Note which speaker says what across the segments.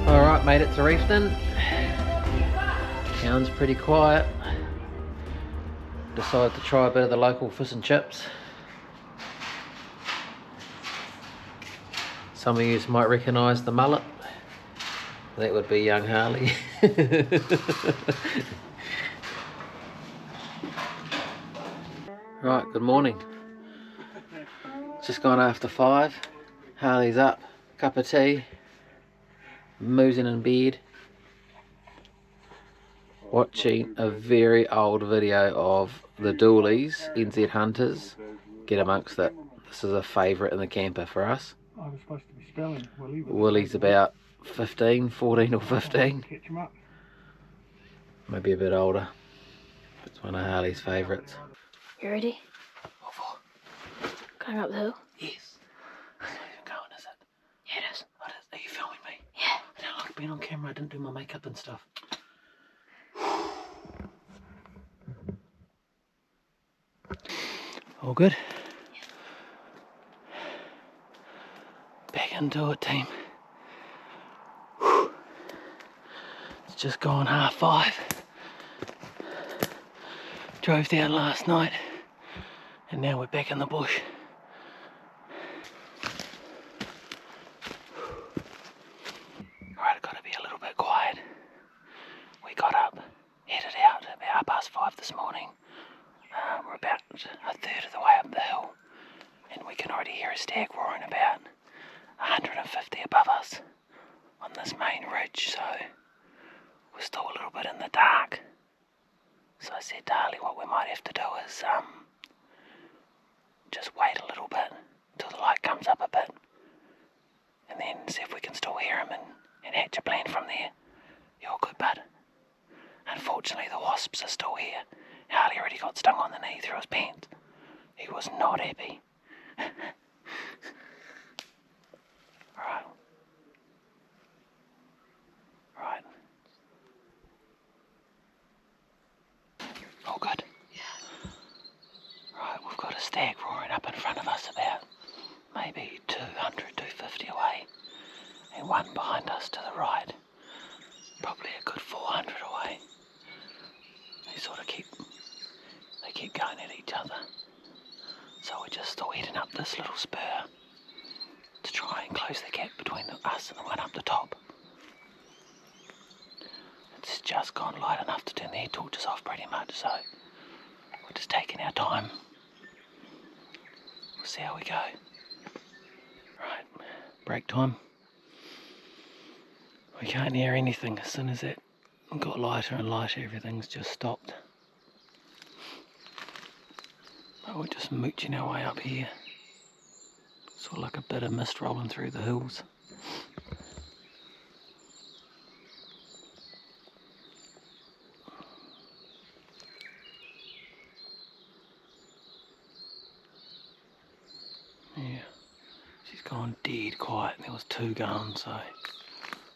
Speaker 1: Alright, made it to Reefton. Town's pretty quiet. Decided to try a bit of the local fish and chips. Some of you might recognise the mullet. That would be young Harley. Right, good morning. Just gone after 5. Harley's up, cup of tea, moozing in bed, watching a very old video of the Doolies, NZ Hunters. Get amongst it. This is a favourite in the camper for us.
Speaker 2: I was supposed to be spelling Willie.
Speaker 1: Willie's about 15, 14 or 15.
Speaker 2: Catch him up.
Speaker 1: Maybe a bit older. It's one of Harley's favourites.
Speaker 3: You ready?
Speaker 1: What for?
Speaker 3: Going up the hill?
Speaker 1: Yes. It's not even going, is it?
Speaker 3: Yeah, it is.
Speaker 1: What is, are you filming me?
Speaker 3: Yeah.
Speaker 1: I don't like being on camera. I didn't do my makeup and stuff. All good?
Speaker 3: Yeah.
Speaker 1: Back into it, team. It's just gone 5:30. Drove down last night and now we're back in the bush. Alright, I've got to be a little bit quiet. We got up, headed out about 5:30 this morning. We're about a third of the way up the hill and we can already hear a stag roaring about 150 above us on this main ridge, so we're still a little bit in the dark. So I said to Harley, what we might have to do is just wait a little bit until the light comes up a bit and then see if we can still hear him and hatch a plan from there. You're good, bud. Unfortunately the wasps are still here. Harley already got stung on the knee through his pants. He was not happy. Right. Right. All good?
Speaker 3: Yeah.
Speaker 1: Right, we've got a stag roaring up in front of us about maybe 200, 250 away. And one behind us to the right. Probably a good 400 away. They sort of keep going at each other. So we're just still heading up this little spur to try and close the gap between us and the one up the top. It's just gone light enough to turn the head torches off pretty much, so we're just taking our time. We'll see how we go. Right, break time. We can't hear anything. As soon as it got lighter and lighter, everything's just stopped. But we're just mooching our way up here. Sort of like a bit of mist rolling through the hills. Yeah, she's gone dead quiet. There was 2 going, so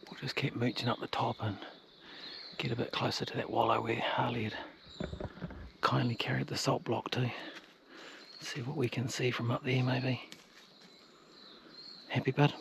Speaker 1: we'll just keep mooching up the top and get a bit closer to that wallow where Harley had kindly carried the salt block to. See what we can see from up there, maybe. Happy, bud?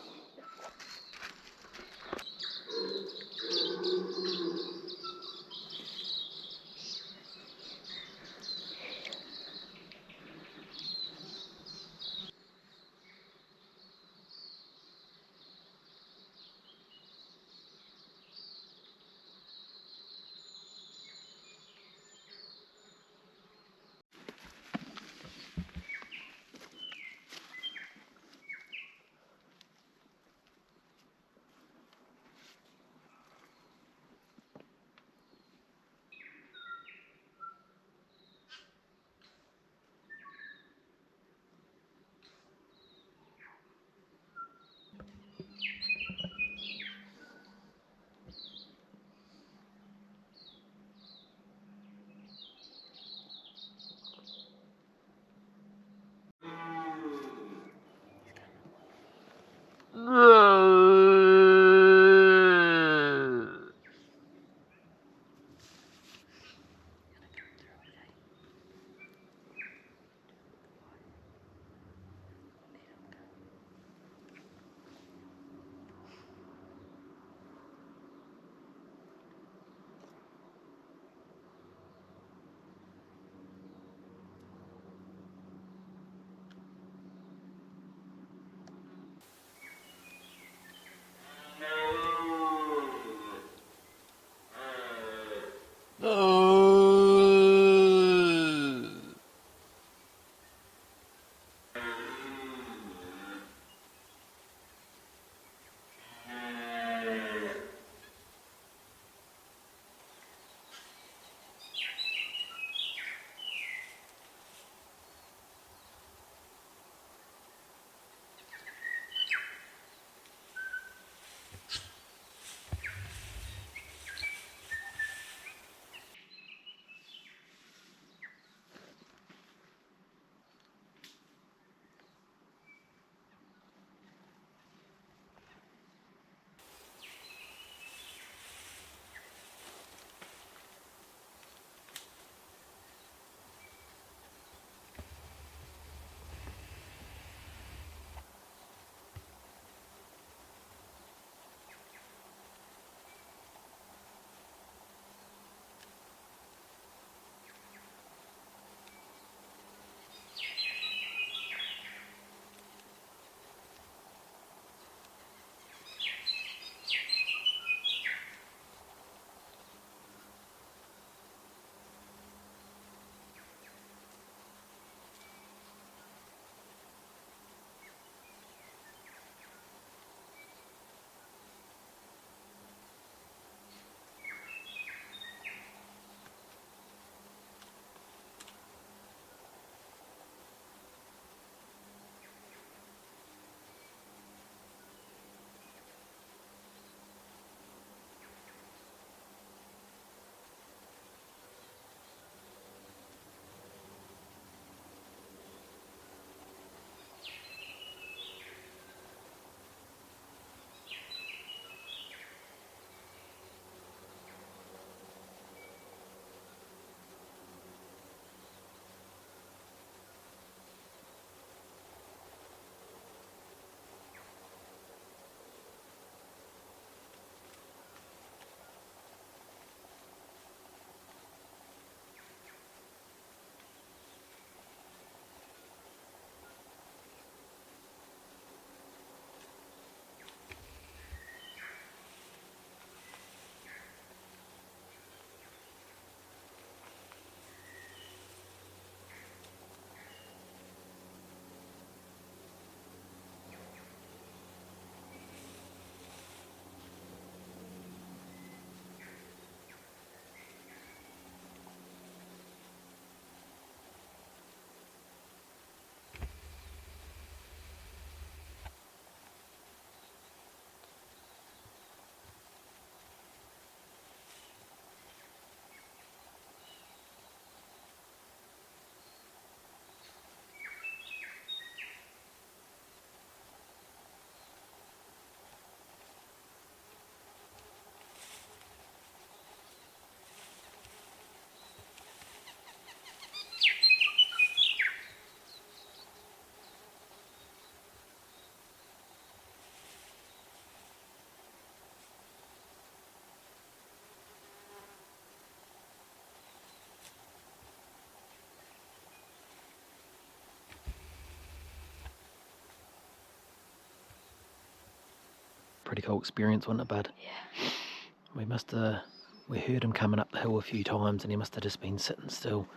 Speaker 1: pretty cool experience, wasn't it, bud?
Speaker 3: Yeah.
Speaker 1: We heard him coming up the hill a few times, and he must have just been sitting still.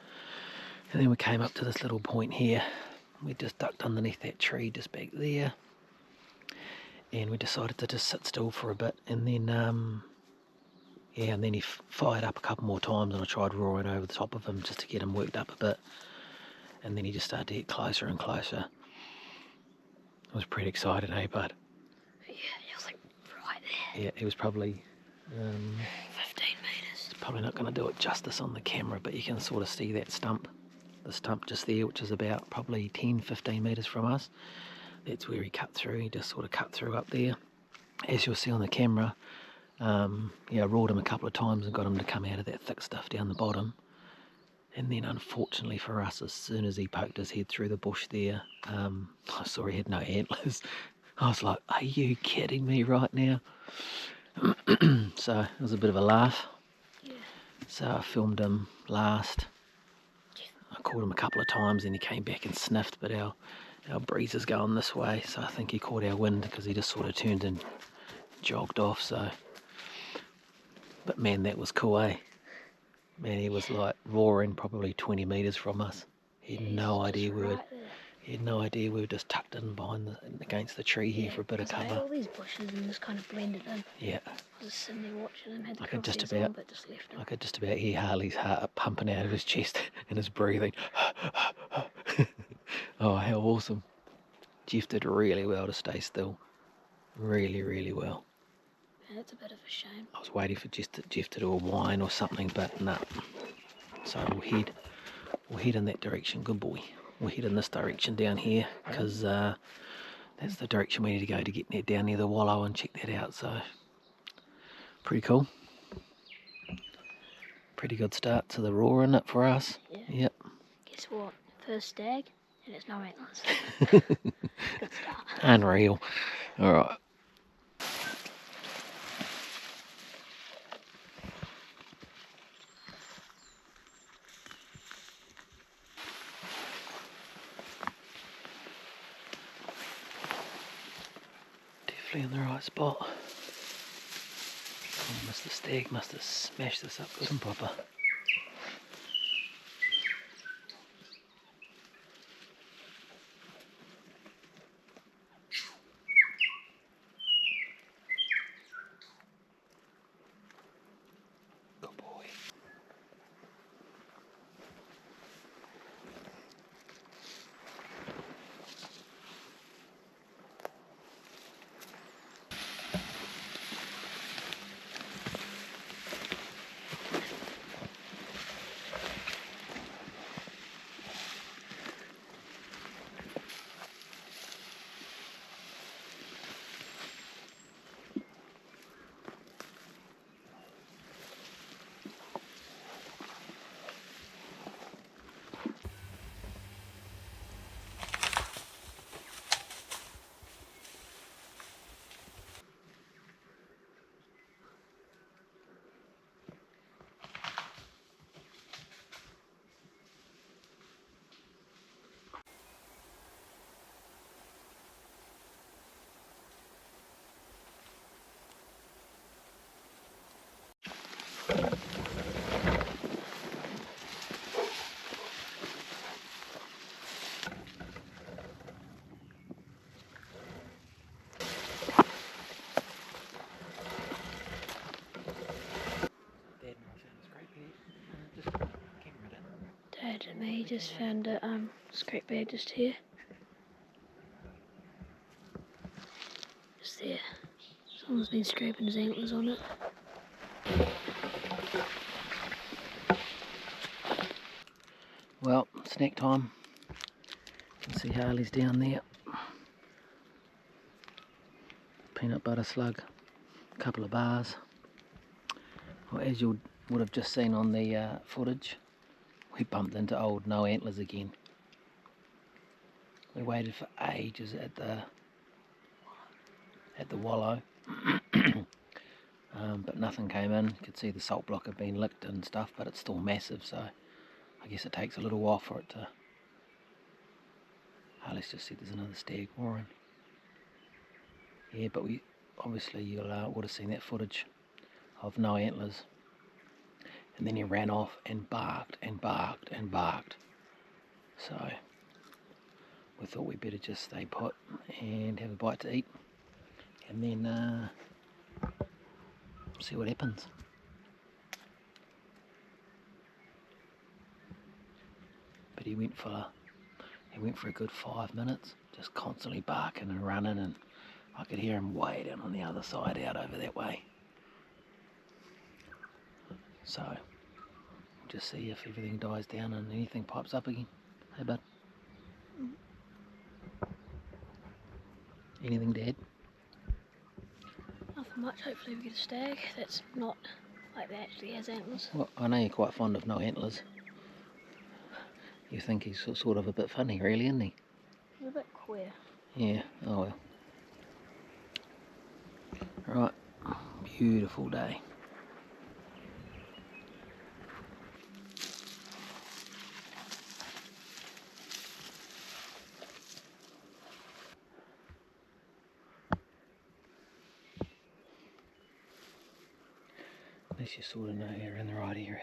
Speaker 1: And then we came up to this little point here. We just ducked underneath that tree just back there, and we decided to just sit still for a bit, and then and then he fired up a couple more times, and I tried roaring over the top of him just to get him worked up a bit, and then he just started to get closer and closer. I was pretty excited, eh, bud?
Speaker 3: Yeah, he was like right there.
Speaker 1: Yeah, he was probably
Speaker 3: 15 metres.
Speaker 1: probably not going to do it justice on the camera, but you can sort of see that stump, the stump just there, which is about probably 10-15 metres from us. That's where he cut through. He just sort of cut through up there, as you'll see on the camera. I roared him a couple of times and got him to come out of that thick stuff down the bottom. And then unfortunately for us, as soon as he poked his head through the bush there, I saw he had no antlers. I was like, are you kidding me right now? So it was a bit of a laugh.
Speaker 3: Yeah.
Speaker 1: So I filmed him last. I called him a couple of times and he came back and sniffed, but our breeze is going this way, so I think he caught our wind because he just sort of turned and jogged off. So, but man, that was cool, eh? Man, he was like roaring probably 20 metres from us. He had no idea we were. He had no idea we were just tucked in behind against the tree here for a bit of cover.
Speaker 3: I had all these bushes and just kind of blended in.
Speaker 1: Yeah.
Speaker 3: I was just sitting there watching him. Had the
Speaker 1: I could just
Speaker 3: crosshairs on, but just left him.
Speaker 1: I could just about hear Harley's heart pumping out of his chest and his breathing. Oh, how awesome. Jeff did really well to stay still. Really, really well.
Speaker 3: Yeah, that's a bit of a shame.
Speaker 1: I was waiting for Jeff to do a whine or something, but no. So we'll head in that direction. Good boy. We'll head in this direction down here, because that's the direction we need to go to get down near the wallow and check that out. So pretty cool. Pretty good start to the roaring it for us.
Speaker 3: Yeah.
Speaker 1: Yep.
Speaker 3: Guess what? First stag, and it's no antlers. Good start.
Speaker 1: Unreal. All right. Definitely in the right spot. Oh, Mr. Stag must have smashed this up good and proper. Good boy.
Speaker 3: Dad and me just found a scrape bag just here. Just there. Someone's been scraping his antlers on it.
Speaker 1: Well, snack time. You can see Harley's down there. Peanut butter slug, a couple of bars. Well, as you would have just seen on the footage, we bumped into old no antlers again. We waited for ages at the wallow, but nothing came in. You could see the salt block had been licked and stuff, but it's still massive, so I guess it takes a little while for it to... Let's just see, there's another stag roaring. Yeah, but we obviously you would have seen that footage of no antlers. And then he ran off and barked and barked and barked. So we thought we'd better just stay put and have a bite to eat, and then see what happens. But he went for a good 5 minutes, just constantly barking and running, and I could hear him way down on the other side, out over that way. So we'll just see if everything dies down and anything pipes up again. Hey bud? Anything dead?
Speaker 3: Nothing much. Hopefully we get a stag that's not like that actually has antlers.
Speaker 1: Well, I know you're quite fond of no antlers. You think he's sort of a bit funny, really, isn't he?
Speaker 3: He's a bit queer.
Speaker 1: Yeah, oh well. Right, beautiful day. At least you sort of know you're in the right area.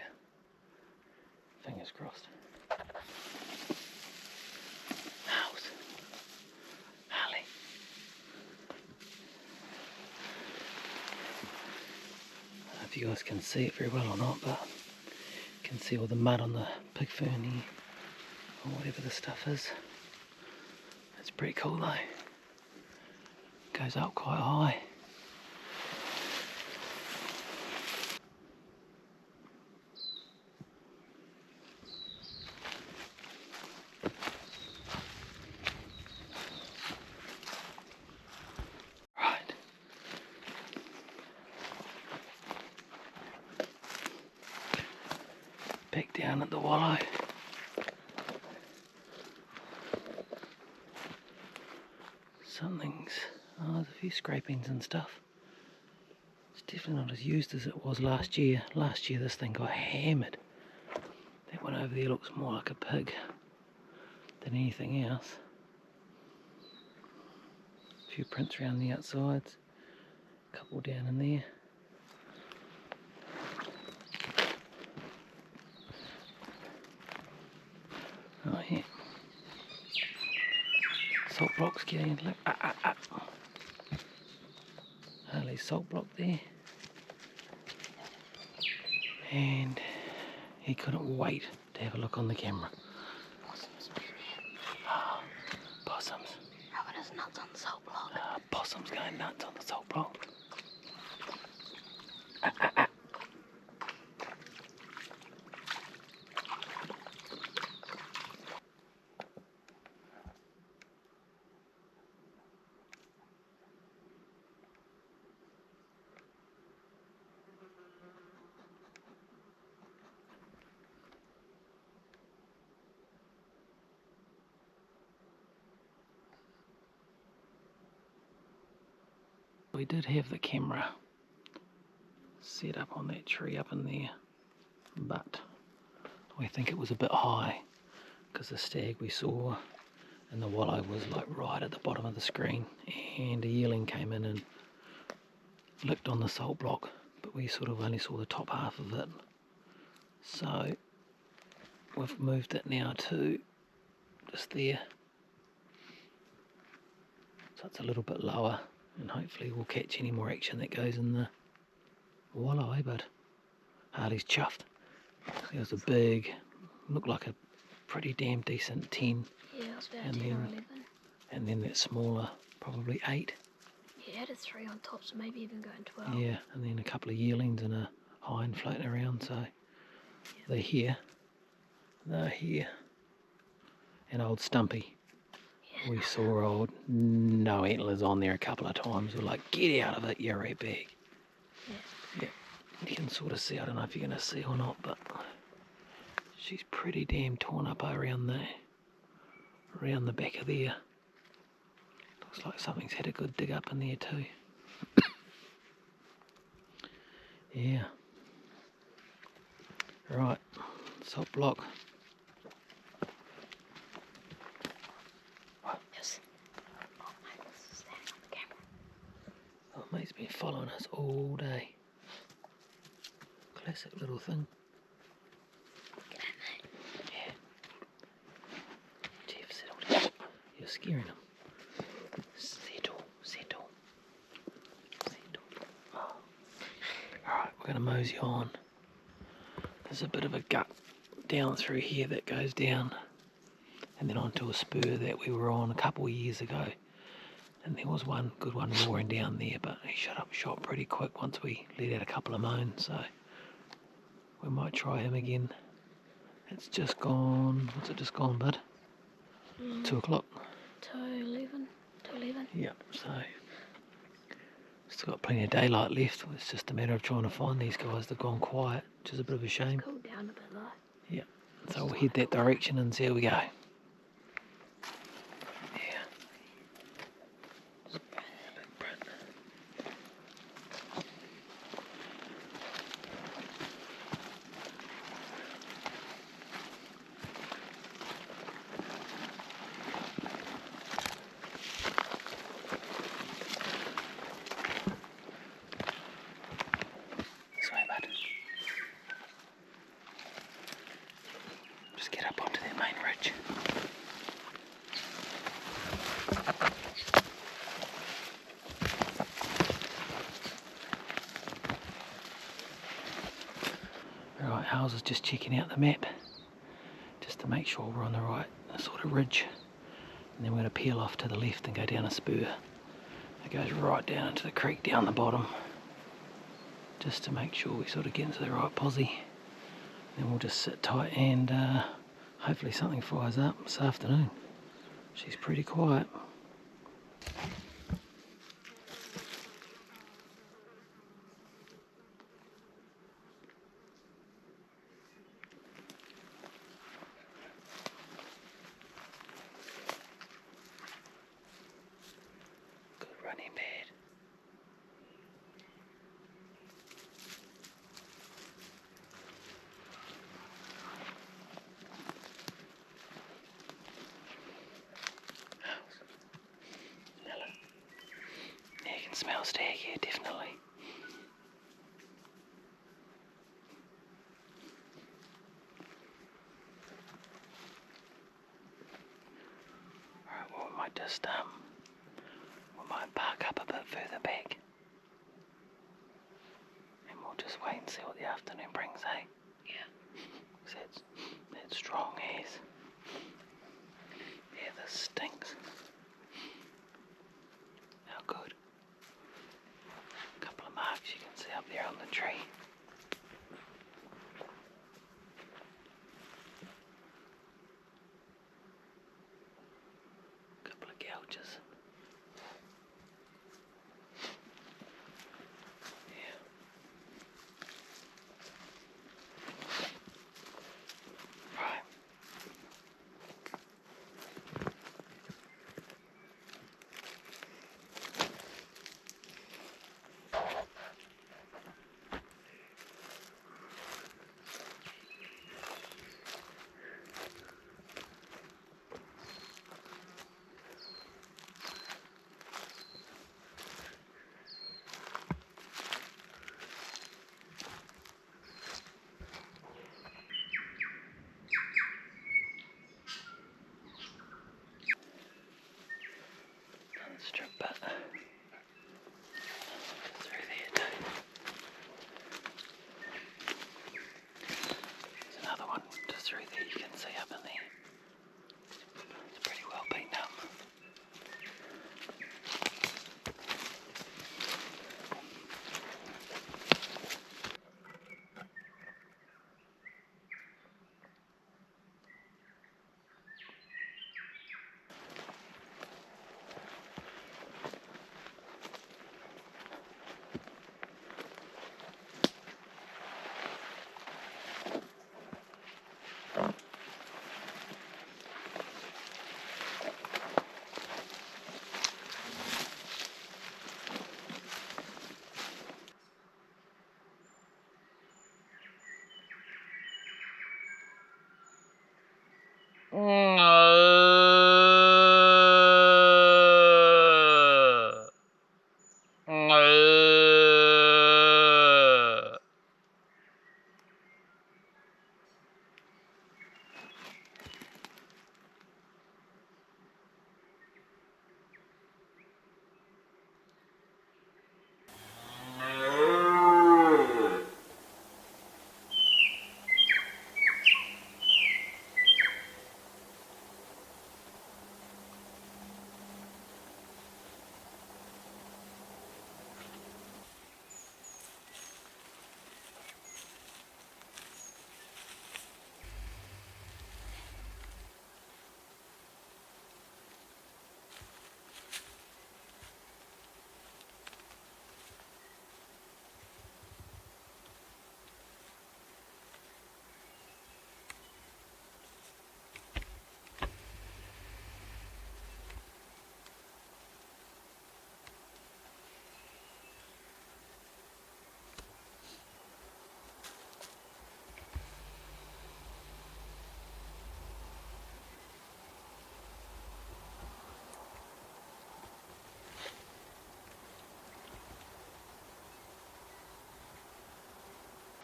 Speaker 1: Fingers crossed. House. Harley. I don't know if you guys can see it very well or not, but you can see all the mud on the pig ferny or whatever the stuff is. It's pretty cool though. Goes up quite high. Right. Back down at the wallow. There's a few scrapings and stuff. It's definitely not as used as it was last year. Last year this thing got hammered. That one over there looks more like a pig than anything else. A few prints around the outsides. A couple down in there. Oh yeah. Salt block's getting, look, Harley's salt block there. And he couldn't wait to have a look on the camera.
Speaker 3: Possums.
Speaker 1: Possums.
Speaker 3: Rubbing his nuts on the salt block.
Speaker 1: Possums going nuts on the salt block. We did have the camera set up on that tree up in there, but we think it was a bit high because the stag we saw in the wallow was like right at the bottom of the screen, and a yearling came in and licked on the salt block, but we sort of only saw the top half of it. So we've moved it now to just there, so it's a little bit lower, and hopefully we'll catch any more action that goes in the wallow, but Harley's chuffed. It was a big, looked like a pretty damn decent 10.
Speaker 3: Yeah, it was about
Speaker 1: And
Speaker 3: 10 or
Speaker 1: then-
Speaker 3: 11.
Speaker 1: And then that smaller, probably 8.
Speaker 3: He added 3 on top, so maybe even going 12.
Speaker 1: Yeah, and then a couple of yearlings and a hind floating around, so they're here. They're here. And old Stumpy.
Speaker 3: Yeah.
Speaker 1: We saw old no antlers on there a couple of times. We're like, get out of it, you're a bag. Yeah. You can sort of see, I don't know if you're going to see or not, but she's pretty damn torn up around the back of there. Looks like something's had a good dig up in there too. Yeah. Right, salt block.
Speaker 3: Yes. Oh, mate, this is standing on the camera.
Speaker 1: Oh, mate. He's been following us all day. Classic little thing. Yeah. Jeff, settle down. You're scaring him. Settle. Oh. Alright, we're going to mosey on. There's a bit of a gut down through here that goes down and then onto a spur that we were on a couple of years ago. And there was one good one roaring down there, but he shot pretty quick once we let out a couple of moans, so we might try him again. It's just gone, what's it just gone, bud? 2 o'clock.
Speaker 3: 2:11.
Speaker 1: Yep, so still got plenty of daylight left. It's just a matter of trying to find these guys. They've gone quiet, which is a bit of a shame.
Speaker 3: Cool down a bit though.
Speaker 1: Yep, so we'll head that direction and see how we go. Yeah. This way, bud. Just get up onto that main ridge. Right, Howes is just checking out the map just to make sure we're on the right sort of ridge. And then we're going to peel off to the left and go down a spur. It goes right down into the creek down the bottom, just to make sure we sort of get into the right posse. Then we'll just sit tight and hopefully something fires up this afternoon. She's pretty quiet. Good running bed. Hello. Yeah, you can smell stag here, definitely. Alright, well we might just we might park up a bit further back. And we'll just wait and see what the afternoon brings, eh? Yeah. 'Cause that's strong as. Yeah, this stinks. How good. A couple of marks you can see up there on the tree. Couple of gouges. Yeah. Right. Another strip bit. Through there too. There's another one just through there you can see up in there. It's pretty well beaten up.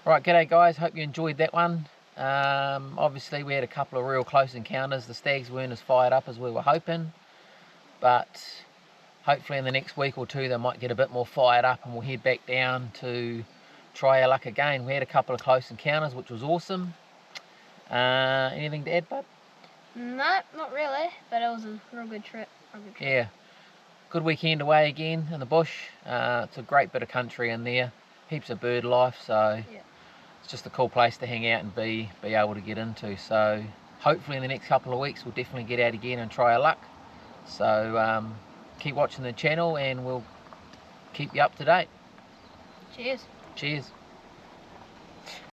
Speaker 1: Right, g'day guys, hope you enjoyed that one. Obviously we had a couple of real close encounters. The stags weren't as fired up as we were hoping, but hopefully in the next week or two they might get a bit more fired up and we'll head back down to try our luck again. We had a couple of close encounters, which was awesome. Anything to add, bud?
Speaker 3: No, not really, but it was a real good trip.
Speaker 1: Yeah, good weekend away again in the bush. It's a great bit of country in there, heaps of bird life, so
Speaker 3: Yeah.
Speaker 1: it's just a cool place to hang out and be able to get into. So hopefully in the next couple of weeks we'll definitely get out again and try our luck. So keep watching the channel and we'll keep you up to date.
Speaker 3: Cheers.
Speaker 1: Cheers.